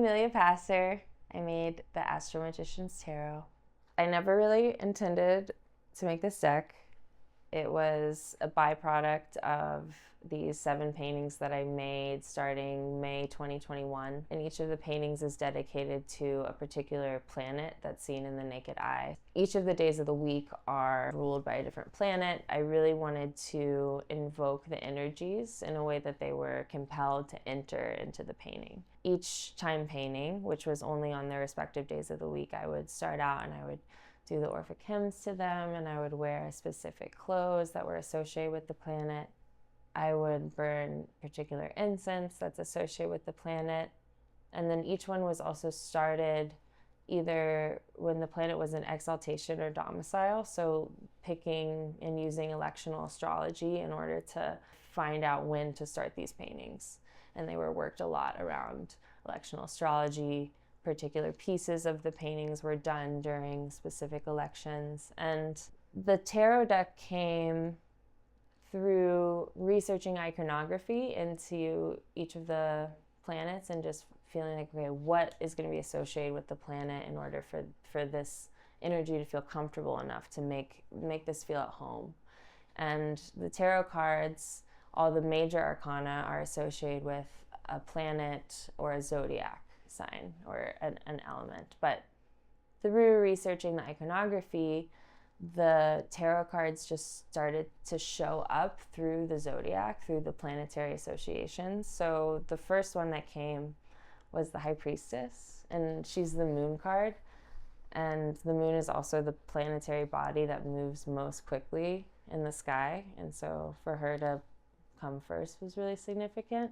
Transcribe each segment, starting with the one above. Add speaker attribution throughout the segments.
Speaker 1: Amelia Passer. I made the Astro Magician's Tarot. I never really intended to make this deck. It was a byproduct of these 7 paintings that I made starting May 2021. And each of the paintings is dedicated to a particular planet that's seen in the naked eye. Each of the days of the week are ruled by a different planet. I really wanted to invoke the energies in a way that they were compelled to enter into the painting. Each time painting, which was only on their respective days of the week, I would start out and I would do the Orphic hymns to them, and I would wear specific clothes that were associated with the planet. I would burn particular incense that's associated with the planet. And then each one was also started either when the planet was in exaltation or domicile, so picking and using electional astrology in order to find out when to start these paintings. And they were worked a lot around electional astrology. Particular pieces of the paintings were done during specific elections. And the tarot deck came through researching iconography into each of the planets and just feeling like, okay, what is going to be associated with the planet in order for this energy to feel comfortable enough to make this feel at home. And the tarot cards, all the major arcana are associated with a planet or a zodiac sign or an element. But through researching the iconography, the tarot cards just started to show up through the zodiac, through the planetary associations. So the first one that came was the High Priestess, and she's the moon card. And the moon is also the planetary body that moves most quickly in the sky. And so for her to come first was really significant.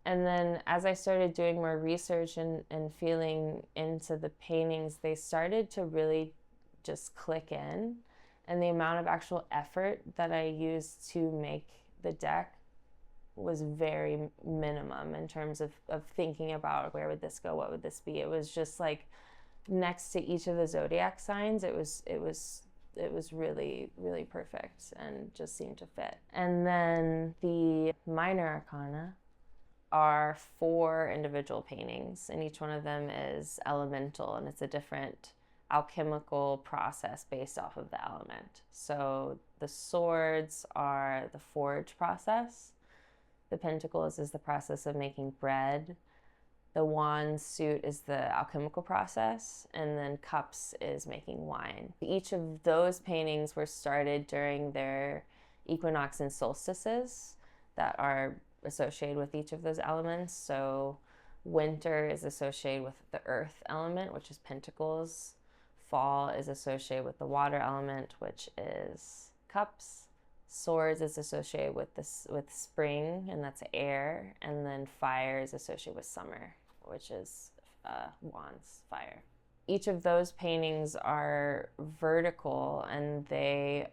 Speaker 1: And then as I started doing more research and feeling into the paintings, they started to really just click in. And the amount of actual effort that I used to make the deck was very minimum in terms of thinking about where would this go, what would this be. It was just like next to each of the zodiac signs, it was really, really perfect and just seemed to fit. And then the minor arcana are 4 individual paintings, and each one of them is elemental, and it's a different alchemical process based off of the element. So the swords are the forge process. The pentacles is the process of making bread. The wand suit is the alchemical process, and then cups is making wine. Each of those paintings were started during their equinox and solstices that are associated with each of those elements. So winter is associated with the earth element, which is pentacles. Fall is associated with the water element, which is cups. Swords is associated with spring, and that's air. And then fire is associated with summer, which is wands, fire. Each of those paintings are vertical, and they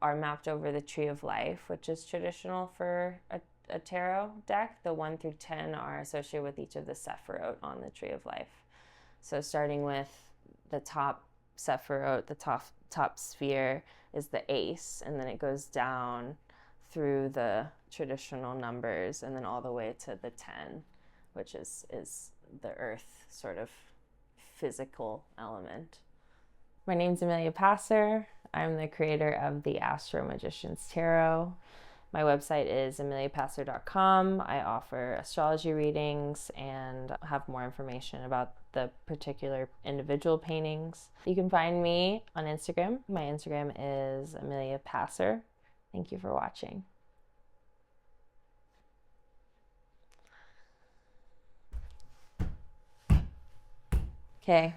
Speaker 1: are mapped over the Tree of Life, which is traditional for a tarot deck. The 1 through 10 are associated with each of the Sephiroth on the Tree of Life. So starting with the top Sephiroth, the top sphere is the ace, and then it goes down through the traditional numbers and then all the way to the 10, which is the earth sort of physical element. My name's Amelia Passer. I'm the creator of the Astro Magician's Tarot. My website is ameliapasser.com. I offer astrology readings and have more information about the particular individual paintings. You can find me on Instagram. My Instagram is Amelia Passer. Thank you for watching. Okay.